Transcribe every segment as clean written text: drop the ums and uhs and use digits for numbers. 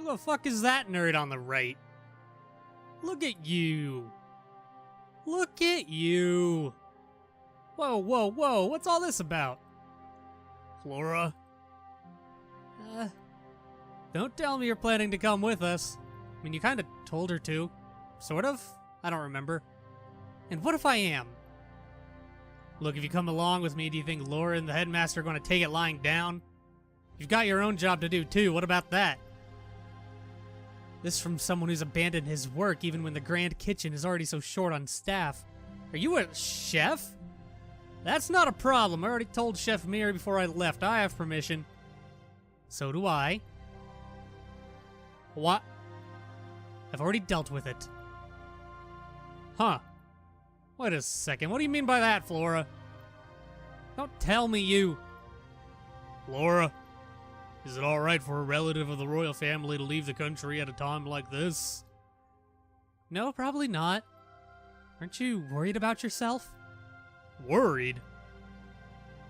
Who the fuck is that nerd on the right? Look at you. Look at you. Whoa, whoa, whoa, what's all this about? Flora? Don't tell me you're planning to come with us. I mean, you kinda told her to. Sort of? I don't remember. And what if I am? Look, if you come along with me, do you think Laura and the headmaster are gonna take it lying down? You've got your own job to do too, what about that? This from someone who's abandoned his work even when the Grand Kitchen is already so short on staff. Are you a chef? That's not a problem. I already told Chef Miri before I left. I have permission. So do I. What? I've already dealt with it. Huh. Wait a second. What do you mean by that, Flora? Don't tell me you... Flora, is it alright for a relative of the royal family to leave the country at a time like this? No, probably not. Aren't you worried about yourself? Worried?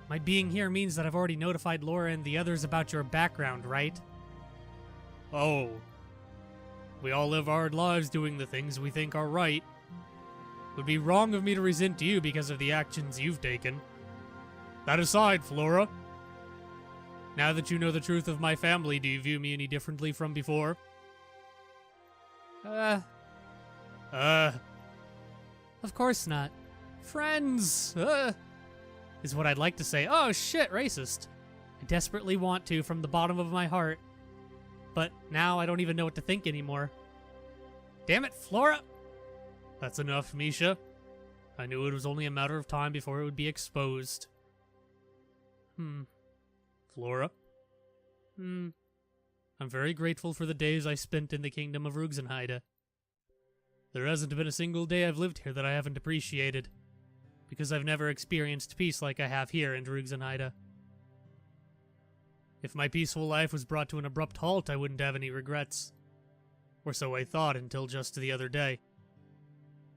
My being here means that I've already notified Laura and the others about your background, right? Oh. We all live hard lives doing the things we think are right. It would be wrong of me to resent you because of the actions you've taken. That aside, Flora, now that you know the truth of my family, do you view me any differently from before? Of course not. Friends, is what I'd like to say. Oh shit, racist. I desperately want to from the bottom of my heart. But now I don't even know what to think anymore. Damn it, Flora! That's enough, Misha. I knew it was only a matter of time before it would be exposed. Flora? I'm very grateful for the days I spent in the kingdom of Rugzenheide. There hasn't been a single day I've lived here that I haven't appreciated, because I've never experienced peace like I have here in Rugzenheide. If my peaceful life was brought to an abrupt halt, I wouldn't have any regrets. Or so I thought until just the other day.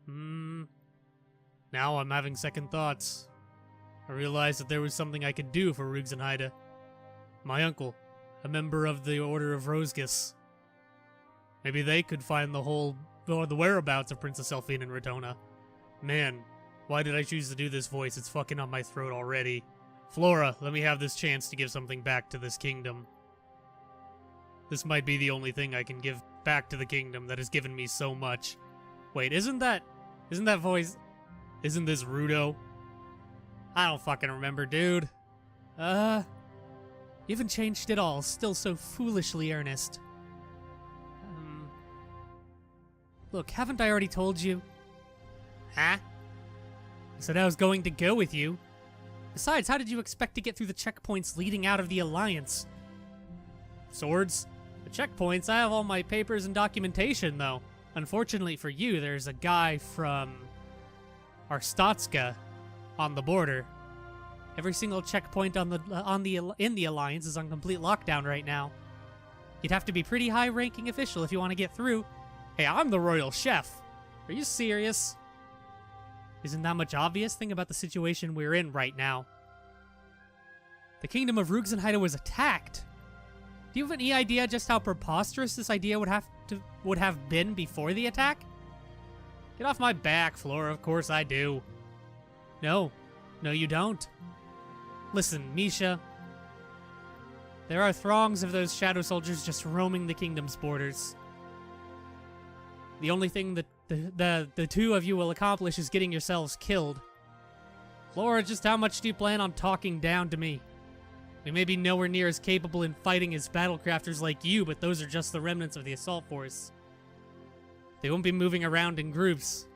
Now I'm having second thoughts. I realized that there was something I could do for Rugzenheide. My uncle, a member of the Order of Rosgus. Maybe they could find the whereabouts of Princess Selphine and Ratona. Man, why did I choose to do this voice? It's fucking on my throat already. Flora, let me have this chance to give something back to this kingdom. This might be the only thing I can give back to the kingdom that has given me so much. Wait, isn't that voice... Isn't this Rudo? I don't fucking remember, dude. You haven't changed at all, still so foolishly earnest. Look, haven't I already told you? Huh? I said I was going to go with you. Besides, how did you expect to get through the checkpoints leading out of the Alliance? Swords? The checkpoints? I have all my papers and documentation, though. Unfortunately for you, there's a guy from Arstatska on the border. Every single checkpoint in the Alliance is on complete lockdown right now. You'd have to be a pretty high-ranking official if you want to get through. Hey, I'm the royal chef. Are you serious? Isn't that much obvious? Think about the situation we're in right now. The kingdom of Rugzenheide was attacked. Do you have any idea just how preposterous this idea would have been before the attack? Get off my back, Flora. Of course I do. No. No, you don't. Listen, Misha. There are throngs of those shadow soldiers just roaming the kingdom's borders. The only thing that the two of you will accomplish is getting yourselves killed. Flora, just how much do you plan on talking down to me? We may be nowhere near as capable in fighting as battlecrafters like you, but those are just the remnants of the assault force. They won't be moving around in groups.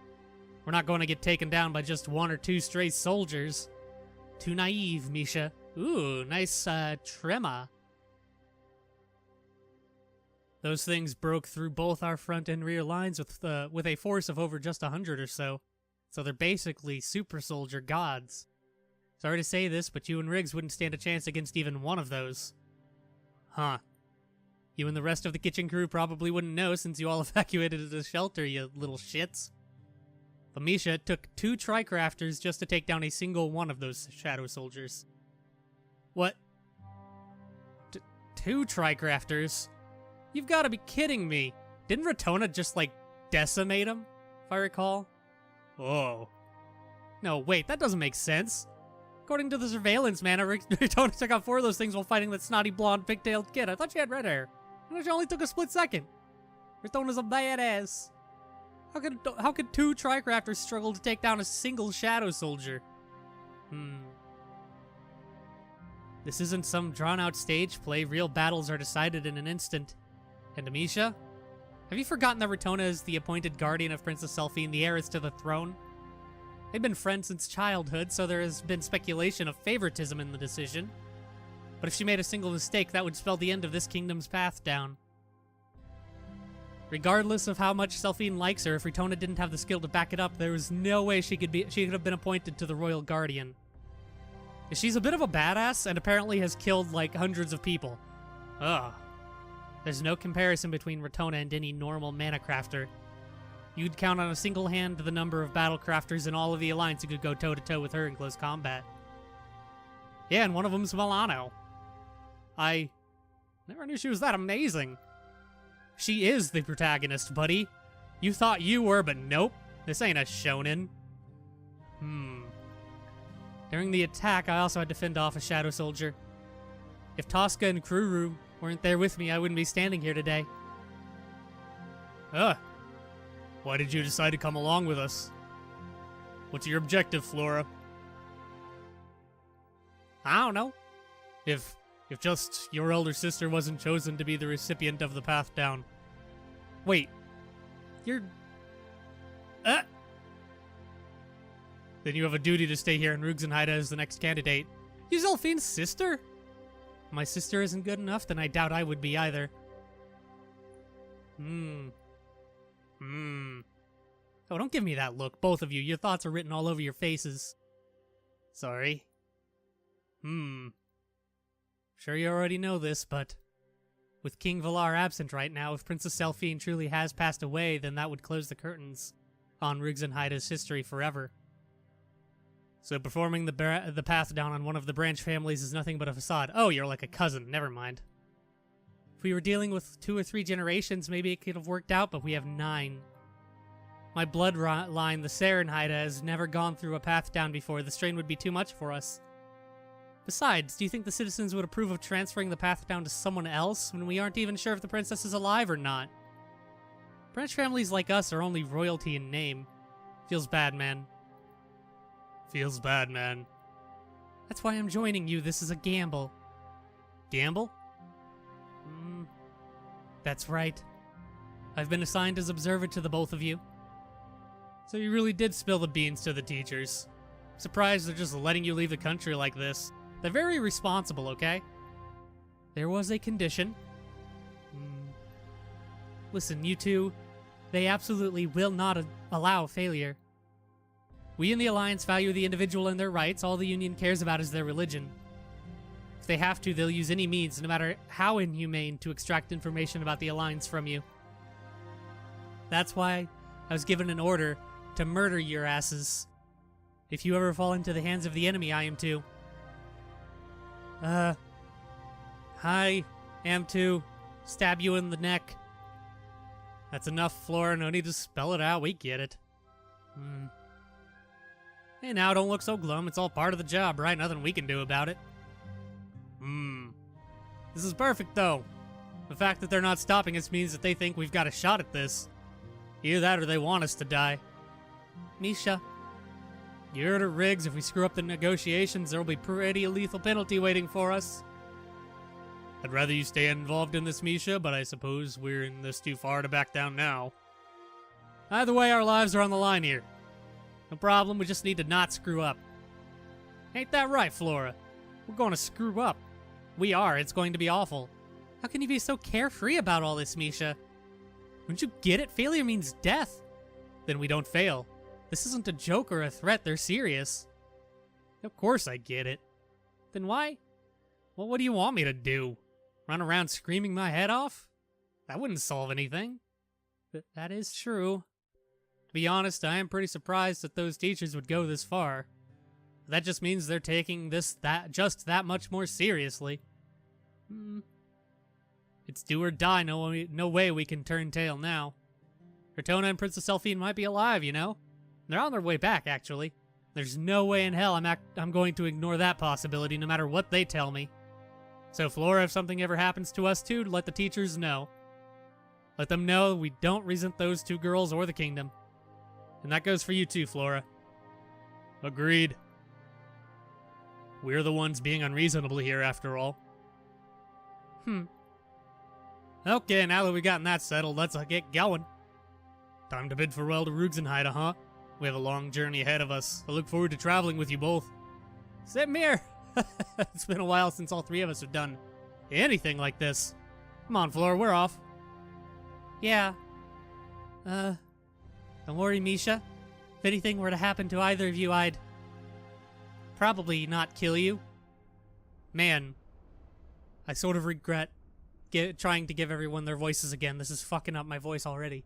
We're not going to get taken down by just one or two stray soldiers. Too naive, Misha. Ooh, nice, trema. Those things broke through both our front and rear lines with a force of over just 100 or so. So they're basically super soldier gods. Sorry to say this, but you and Riggs wouldn't stand a chance against even one of those. Huh. You and the rest of the kitchen crew probably wouldn't know since you all evacuated the shelter, you little shits. But Misha, it took 2 Tricrafters just to take down a single one of those shadow soldiers. What? 2 Tricrafters? You've got to be kidding me. Didn't Ratona just, like, decimate him, if I recall? Oh. No, wait, that doesn't make sense. According to the surveillance, man, Ratona took out 4 of those things while fighting that snotty blonde pigtailed kid. I thought she had red hair. And it only took a split second. Ratona's a badass. How could 2 Tricrafters struggle to take down a single Shadow Soldier? This isn't some drawn-out stage play. Real battles are decided in an instant. And Amisha? Have you forgotten that Ratona is the appointed guardian of Princess Selphine, the heiress to the throne? They've been friends since childhood, so there has been speculation of favoritism in the decision. But if she made a single mistake, that would spell the end of this kingdom's path down. Regardless of how much Selphine likes her, if Ratona didn't have the skill to back it up, there was no way she could have been appointed to the royal guardian. She's a bit of a badass, and apparently has killed, like, hundreds of people. Ugh. There's no comparison between Ratona and any normal mana crafter. You'd count on a single hand the number of battle crafters in all of the Alliance who could go toe-to-toe with her in close combat. Yeah, and one of them's Milano. I never knew she was that amazing. She is the protagonist, buddy. You thought you were, but nope. This ain't a shonen. During the attack, I also had to fend off a Shadow Soldier. If Tosca and Kruru weren't there with me, I wouldn't be standing here today. Why did you decide to come along with us? What's your objective, Flora? I don't know. If just your elder sister wasn't chosen to be the recipient of the path down. Wait. You're... Then you have a duty to stay here and Rugzenheide as the next candidate. You Selphine's sister? If my sister isn't good enough, then I doubt I would be either. Oh, don't give me that look, both of you. Your thoughts are written all over your faces. Sorry. Sure you already know this, but with King Valar absent right now, if Princess Selphine truly has passed away, then that would close the curtains on Rugzenheide's history forever. So performing the path down on one of the branch families is nothing but a facade. Oh, you're like a cousin. Never mind. If we were dealing with 2 or 3 generations, maybe it could have worked out, but we have 9. My bloodline, the Sarenheide, has never gone through a path down before. The strain would be too much for us. Besides, do you think the citizens would approve of transferring the path down to someone else when we aren't even sure if the princess is alive or not? Branch families like us are only royalty in name. Feels bad, man. Feels bad, man. That's why I'm joining you. This is a gamble. Gamble? That's right. I've been assigned as observer to the both of you. So you really did spill the beans to the teachers. Surprised they're just letting you leave the country like this. They're very responsible, okay? There was a condition. Listen, you two, they absolutely will not allow failure. We in the Alliance value the individual and their rights. All the Union cares about is their religion. If they have to, they'll use any means, no matter how inhumane, to extract information about the Alliance from you. That's why I was given an order to murder your asses. If you ever fall into the hands of the enemy, I am too. I am to stab you in the neck. That's enough, Flora. No need to spell it out. We get it. Hey, now, don't look so glum. It's all part of the job, right? Nothing we can do about it. This is perfect, though. The fact that they're not stopping us means that they think we've got a shot at this. Either that or they want us to die. Misha. You heard her, Riggs. If we screw up the negotiations, there'll be pretty lethal penalty waiting for us. I'd rather you stay involved in this, Misha, but I suppose we're in this too far to back down now. Either way, our lives are on the line here. No problem, we just need to not screw up. Ain't that right, Flora? We're going to screw up. We are, it's going to be awful. How can you be so carefree about all this, Misha? Don't you get it? Failure means death. Then we don't fail. This isn't a joke or a threat, they're serious. Of course I get it. Then why? Well, what do you want me to do? Run around screaming my head off? That wouldn't solve anything. That is true. To be honest, I am pretty surprised that those teachers would go this far. That just means they're taking just that much more seriously. It's do or die, no way we can turn tail now. Cortona and Princess Selphine might be alive, you know? They're on their way back, actually. There's no way in hell I'm going to ignore that possibility, no matter what they tell me. So, Flora, if something ever happens to us too, let the teachers know. Let them know we don't resent those two girls or the kingdom. And that goes for you too, Flora. Agreed. We're the ones being unreasonable here, after all. Okay, now that we've gotten that settled, let's get going. Time to bid farewell to Ruxenheide, huh? We have a long journey ahead of us. I look forward to traveling with you both. Same here. It's been a while since all three of us have done anything like this. Come on, Flora, we're off. Yeah. Don't worry, Misha. If anything were to happen to either of you, I'd probably not kill you. Man, I sort of regret trying to give everyone their voices again. This is fucking up my voice already.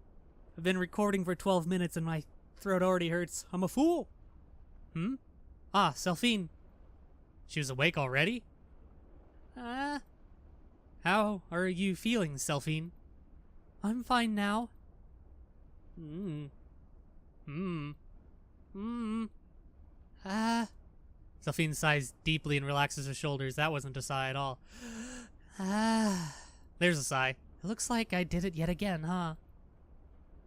I've been recording for 12 minutes and my throat already hurts. I'm a fool. Ah, Selphine. She was awake already? How are you feeling, Selphine? I'm fine now. Selphine sighs deeply and relaxes her shoulders. That wasn't a sigh at all. There's a sigh. It looks like I did it yet again, huh?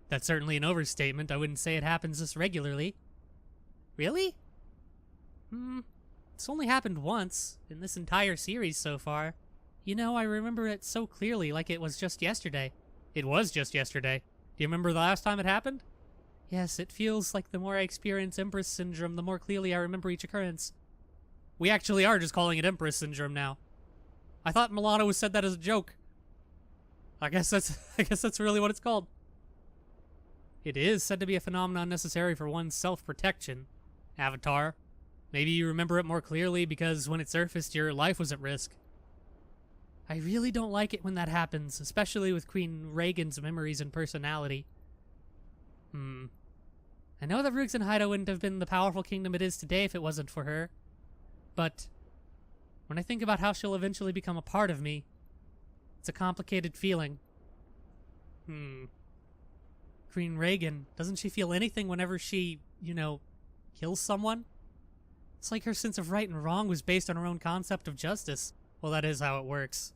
That's certainly an overstatement. I wouldn't say it happens this regularly. Really? It's only happened once in this entire series so far. You know, I remember it so clearly, like it was just yesterday. It was just yesterday. Do you remember the last time it happened? Yes, it feels like the more I experience Empress Syndrome, the more clearly I remember each occurrence. We actually are just calling it Empress Syndrome now. I thought Milano said that as a joke. I guess that's really what it's called. It is said to be a phenomenon necessary for one's self-protection. Avatar. Maybe you remember it more clearly because when it surfaced, your life was at risk. I really don't like it when that happens, especially with Queen Reagan's memories and personality. I know that Ruxenheide wouldn't have been the powerful kingdom it is today if it wasn't for her. But when I think about how she'll eventually become a part of me, it's a complicated feeling. Queen Reagan, doesn't she feel anything whenever she, kills someone? It's like her sense of right and wrong was based on her own concept of justice. Well, that is how it works.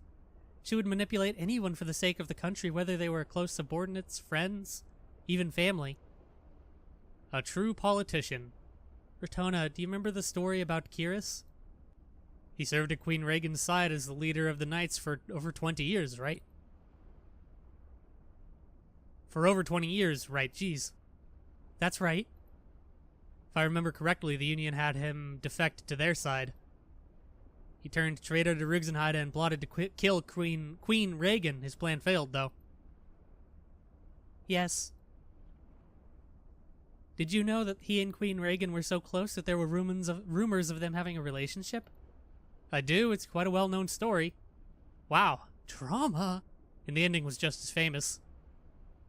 She would manipulate anyone for the sake of the country, whether they were close subordinates, friends, even family. A true politician. Cortona, do you remember the story about Kiris? He served at Queen Reagan's side as the leader of the Knights for over 20 years, right? For over 20 years, right? Jeez. That's right. If I remember correctly, the Union had him defect to their side. He turned traitor to Ruxenheide and plotted to kill Queen Reagan. His plan failed, though. Yes. Did you know that he and Queen Reagan were so close that there were rumors of them having a relationship? I do. It's quite a well-known story. Wow. Drama. And the ending was just as famous.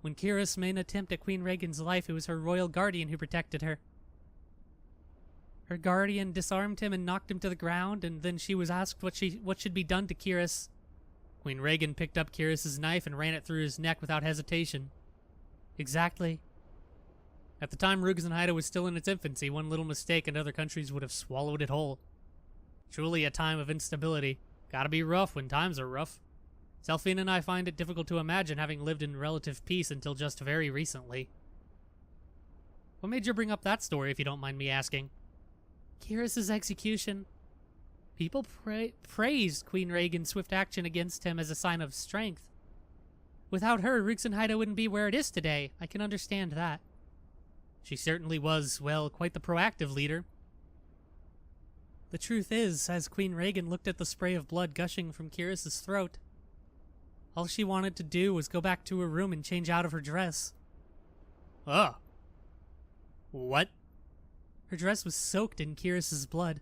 When Kiris made an attempt at Queen Reagan's life, it was her royal guardian who protected her. Her guardian disarmed him and knocked him to the ground, and then she was asked what should be done to Kiris. Queen Reagan picked up Kiris's knife and ran it through his neck without hesitation. Exactly. At the time Ruxenheide was still in its infancy, one little mistake and other countries would have swallowed it whole. Truly a time of instability. Gotta be rough when times are rough. Selphine and I find it difficult to imagine having lived in relative peace until just very recently. What made you bring up that story, if you don't mind me asking? Kiris's execution. People praised Queen Reagan's swift action against him as a sign of strength. Without her, Ruxenheide wouldn't be where it is today. I can understand that. She certainly was, well, quite the proactive leader. The truth is, as Queen Reagan looked at the spray of blood gushing from Kiris's throat, all she wanted to do was go back to her room and change out of her dress. Ugh. What? Her dress was soaked in Kiris's blood,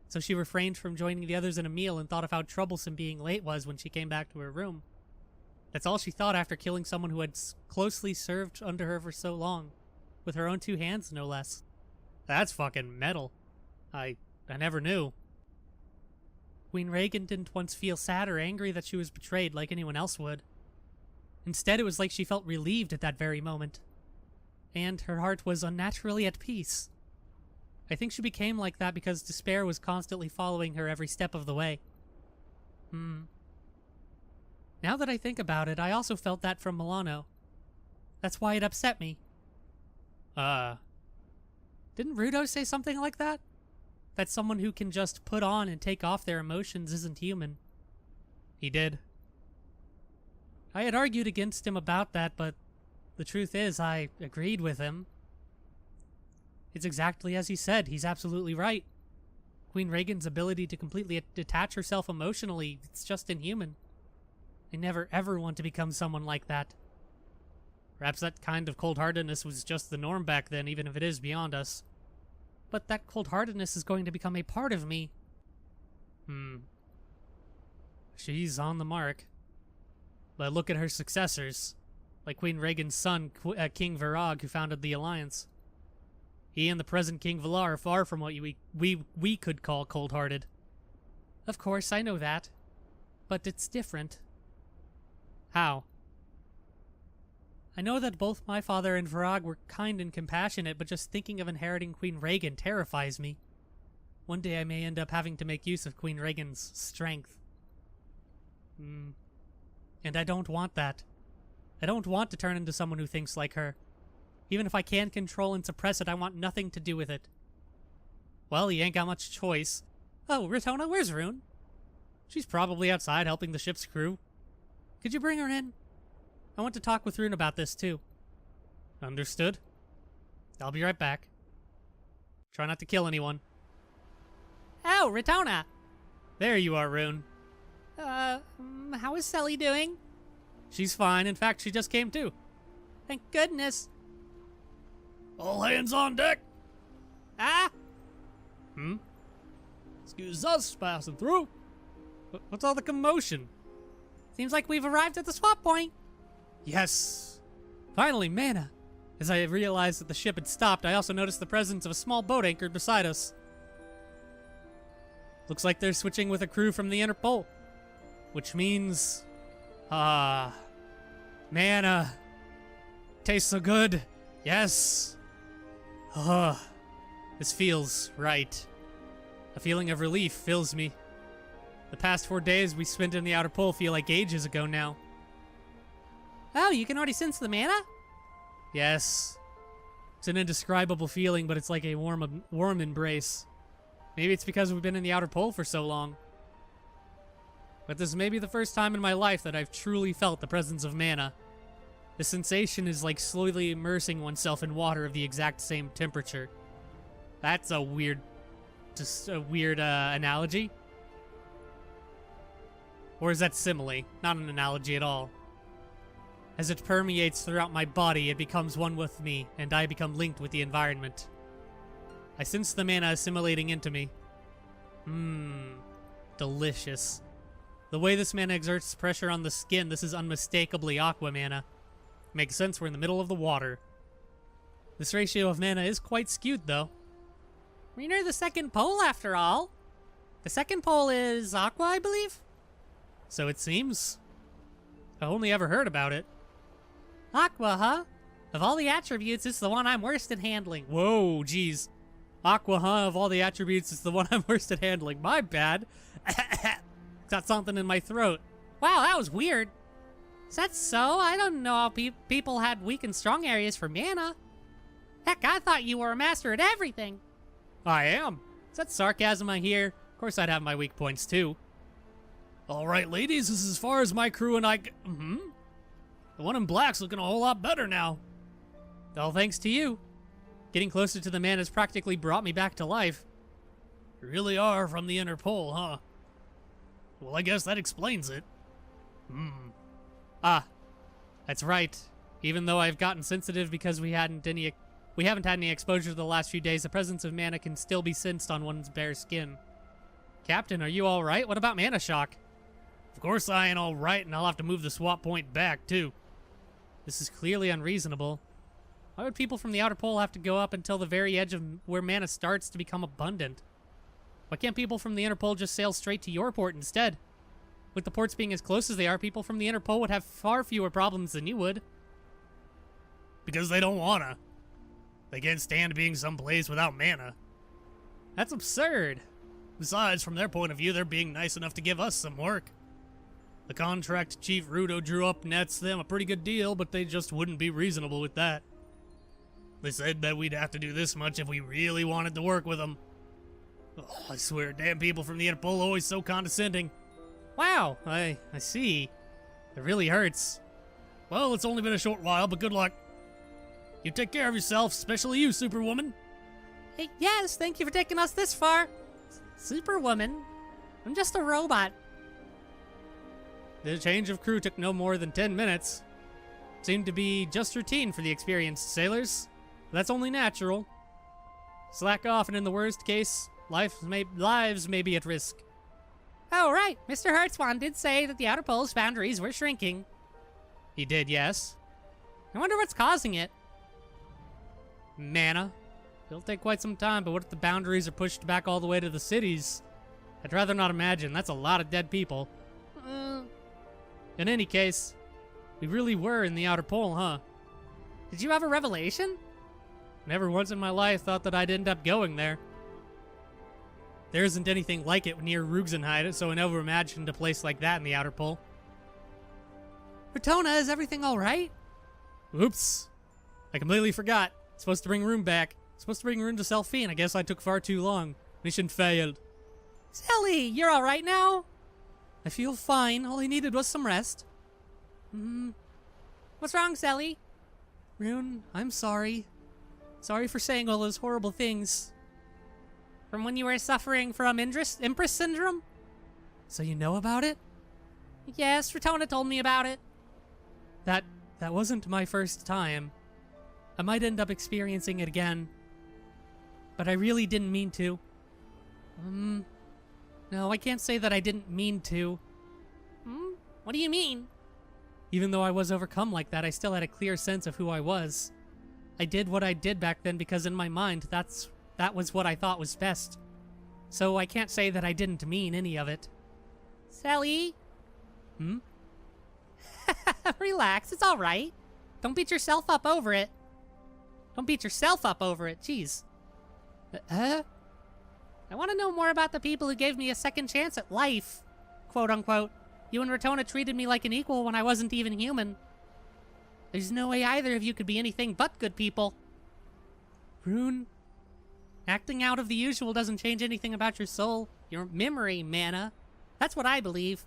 so she refrained from joining the others in a meal and thought of how troublesome being late was when she came back to her room. That's all she thought after killing someone who had closely served under her for so long, with her own two hands, no less. That's fucking metal. I never knew. Queen Reagan didn't once feel sad or angry that she was betrayed like anyone else would. Instead, it was like she felt relieved at that very moment. And her heart was unnaturally at peace. I think she became like that because despair was constantly following her every step of the way. Now that I think about it, I also felt that from Milano. That's why it upset me. Didn't Rudo say something like that? That someone who can just put on and take off their emotions isn't human. He did. I had argued against him about that, but the truth is, I agreed with him. It's exactly as he said. He's absolutely right. Queen Reagan's ability to completely detach herself emotionally, it's just inhuman. I never ever want to become someone like that. Perhaps that kind of cold-heartedness was just the norm back then, even if it is beyond us. But that cold-heartedness is going to become a part of me. She's on the mark. But look at her successors, like Queen Reagan's son, King Virag, who founded the Alliance. He and the present King Valar are far from what we could call cold-hearted. Of course, I know that. But it's different. How? I know that both my father and Virag were kind and compassionate, but just thinking of inheriting Queen Reagan terrifies me. One day I may end up having to make use of Queen Reagan's strength. And I don't want that. I don't want to turn into someone who thinks like her. Even if I can control and suppress it, I want nothing to do with it. Well, you ain't got much choice. Oh, Ritona, where's Rune? She's probably outside helping the ship's crew. Could you bring her in? I want to talk with Rune about this, too. Understood. I'll be right back. Try not to kill anyone. Oh, Ritona! There you are, Rune. How is Selly doing? She's fine. In fact, she just came too. Thank goodness. All hands on deck. Ah? Excuse us passing through. What's all the commotion? Seems like we've arrived at the swap point. Yes. Finally, mana. As I realized that the ship had stopped, I also noticed the presence of a small boat anchored beside us. Looks like they're switching with a crew from the Interpol. Which means... mana. Tastes so good. Yes. This feels right. A feeling of relief fills me. The past 4 days we spent in the Outer Pole feel like ages ago now. Oh, you can already sense the mana? Yes. It's an indescribable feeling, but it's like a warm embrace. Maybe it's because we've been in the Outer Pole for so long. But this may be the first time in my life that I've truly felt the presence of mana. The sensation is like slowly immersing oneself in water of the exact same temperature. That's a weird, analogy. Or is that simile? Not an analogy at all. As it permeates throughout my body, it becomes one with me, and I become linked with the environment. I sense the mana assimilating into me. Delicious. The way this mana exerts pressure on the skin, this is unmistakably aqua mana. Makes sense, we're in the middle of the water. This ratio of mana is quite skewed, though. We're near the second pole, after all. The second pole is aqua, I believe? So it seems. I've only ever heard about it. Aqua, huh? Of all the attributes, it's the one I'm worst at handling. Whoa, geez. Aqua, huh? Of all the attributes, it's the one I'm worst at handling. My bad. Got something in my throat. Wow, that was weird. Is that so? I don't know how people had weak and strong areas for mana. Heck, I thought you were a master at everything. I am. Is that sarcasm I hear? Of course I'd have my weak points, too. All right, ladies, this is as far as my crew and I... The one in black's looking a whole lot better now. All thanks to you. Getting closer to the man has practically brought me back to life. You really are from the inner pole, huh? Well, I guess that explains it. That's right. Even though I've gotten sensitive because we haven't had any exposure the last few days, the presence of mana can still be sensed on one's bare skin. Captain, are you alright? What about mana shock? Of course I ain't alright, and I'll have to move the swap point back, too. This is clearly unreasonable. Why would people from the Outer Pole have to go up until the very edge of where mana starts to become abundant? Why can't people from the inner pole just sail straight to your port instead? With the ports being as close as they are, people from the inner pole would have far fewer problems than you would. Because they don't wanna. They can't stand being someplace without mana. That's absurd. Besides, from their point of view, they're being nice enough to give us some work. The contract Chief Rudo drew up nets them a pretty good deal, but they just wouldn't be reasonable with that. They said that we'd have to do this much if we really wanted to work with them. Oh, I swear, damn people from the Interpol are always so condescending. Wow, I see. It really hurts. Well, it's only been a short while, but good luck. You take care of yourself, especially you, Superwoman. Hey, yes, thank you for taking us this far. Superwoman? I'm just a robot. The change of crew took no more than 10 minutes. Seemed to be just routine for the experienced sailors. That's only natural. Slack off, and in the worst case, lives may be at risk. Oh, right. Mr. Hartswan did say that the outer pole's boundaries were shrinking. He did, yes. I wonder what's causing it. Mana. It'll take quite some time, but what if the boundaries are pushed back all the way to the cities? I'd rather not imagine. That's a lot of dead people. In any case, we really were in the outer pole, huh? Did you have a revelation? Never once in my life thought that I'd end up going there. There isn't anything like it near Rugenheide, so I never imagined a place like that in the outer pole. Ratona, is everything all right? Oops. I completely forgot. Supposed to bring Rune back. Supposed to bring Rune to Selphine. I guess I took far too long. Mission failed. Sally, you're all right now? I feel fine. All I needed was some rest. What's wrong, Sally? Rune, I'm sorry. Sorry for saying all those horrible things. From when you were suffering from Empress syndrome? So you know about it? Yes, Ratona told me about it. That wasn't my first time. I might end up experiencing it again. But I really didn't mean to. No, I can't say that I didn't mean to. What do you mean? Even though I was overcome like that, I still had a clear sense of who I was. I did what I did back then because in my mind, that was what I thought was best. So I can't say that I didn't mean any of it. Sally? Relax, it's all right. Don't beat yourself up over it. Don't beat yourself up over it, jeez. I want to know more about the people who gave me a second chance at life, quote unquote. You and Ratona treated me like an equal when I wasn't even human. There's no way either of you could be anything but good people. Rune, acting out of the usual doesn't change anything about your soul, your memory, mana. That's what I believe.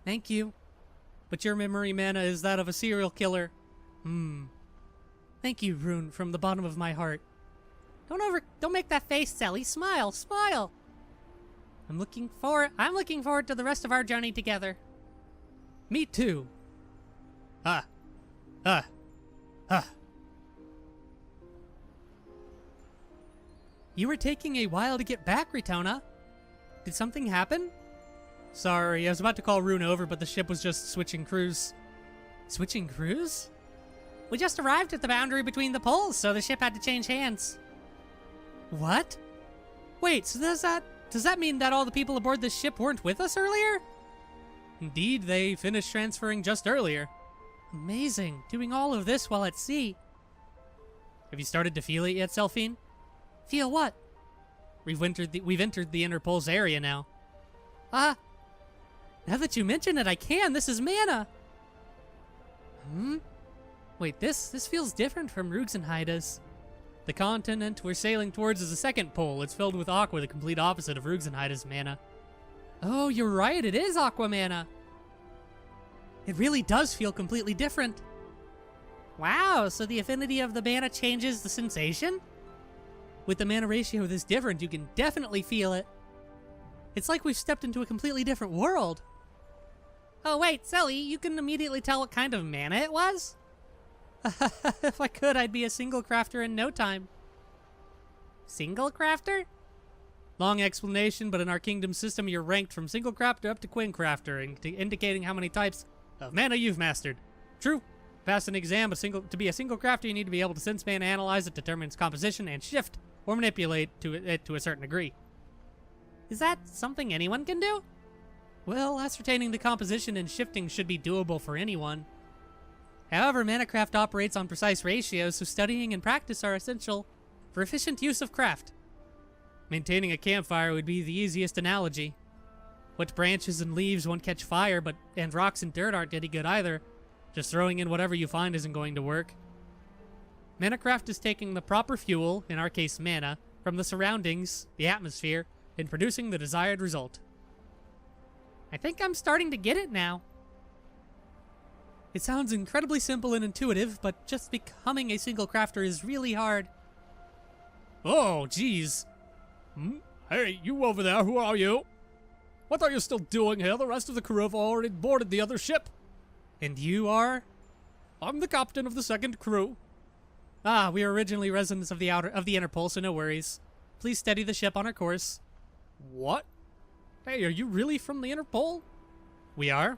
Thank you. But your memory mana is that of a serial killer. Thank you, Rune, from the bottom of my heart. Don't make that face, Sally. Smile, smile. I'm looking forward to the rest of our journey together. Me too. You were taking a while to get back, Ratona. Did something happen? Sorry, I was about to call Rune over, but the ship was just switching crews. Switching crews? We just arrived at the boundary between the poles, so the ship had to change hands. What? Wait, so does that mean that all the people aboard this ship weren't with us earlier? Indeed, they finished transferring just earlier. Amazing, doing all of this while at sea. Have you started to feel it yet, Selphine? Feel what? We've entered the inner pole's area now. Now that you mention it, I can. This is mana. Wait, this feels different from Rugenheide's. The continent we're sailing towards is the second pole. It's filled with aqua, the complete opposite of Rugenheide's mana. Oh, you're right, it is aqua mana. It really does feel completely different. Wow, so the affinity of the mana changes the sensation? With the mana ratio this different, you can definitely feel it. It's like we've stepped into a completely different world. Oh wait, Sally, you can immediately tell what kind of mana it was? If I could, I'd be a single crafter in no time. Single crafter? Long explanation, but in our kingdom system, you're ranked from single crafter up to queen crafter, indicating how many types of mana you've mastered. True. To pass an exam, to be a single crafter, you need to be able to sense mana, analyze it, determine its composition, and shift or manipulate it to a certain degree. Is that something anyone can do? Well, ascertaining the composition and shifting should be doable for anyone. However, Manacraft operates on precise ratios, so studying and practice are essential for efficient use of craft. Maintaining a campfire would be the easiest analogy. What branches and leaves won't catch fire, and rocks and dirt aren't any good either. Just throwing in whatever you find isn't going to work. Manacraft is taking the proper fuel, in our case mana, from the surroundings, the atmosphere, and producing the desired result. I think I'm starting to get it now. It sounds incredibly simple and intuitive, but just becoming a single crafter is really hard. Oh, jeez. Hey, you over there, who are you? What are you still doing here? The rest of the crew have already boarded the other ship. And you are? I'm the captain of the second crew. Ah, we were originally residents of the Interpol, so no worries. Please steady the ship on our course. What? Hey, are you really from the Interpol? We are.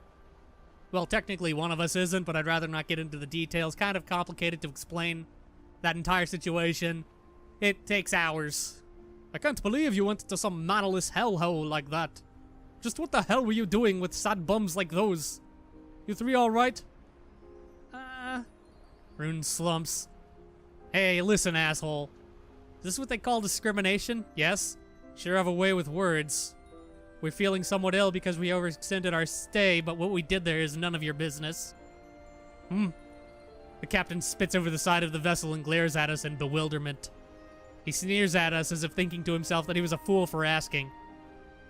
Well, technically one of us isn't, but I'd rather not get into the details. Kind of complicated to explain that entire situation. It takes hours. I can't believe you went to some mannerless hellhole like that. Just what the hell were you doing with sad bums like those? You three alright? Rune slumps. Hey, listen, asshole. Is this what they call discrimination? Yes? Sure have a way with words. We're feeling somewhat ill because we overextended our stay, but what we did there is none of your business. The captain spits over the side of the vessel and glares at us in bewilderment. He sneers at us as if thinking to himself that he was a fool for asking.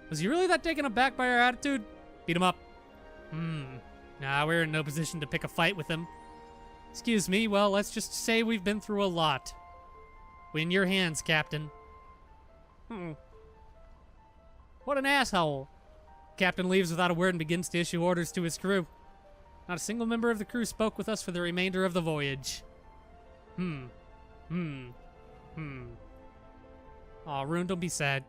Was he really that taken aback by our attitude? Beat him up. Nah, we're in no position to pick a fight with him. Excuse me, well, let's just say we've been through a lot. We're in your hands, Captain. What an asshole. Captain leaves without a word and begins to issue orders to his crew. Not a single member of the crew spoke with us for the remainder of the voyage. Aw, Rune, don't be sad.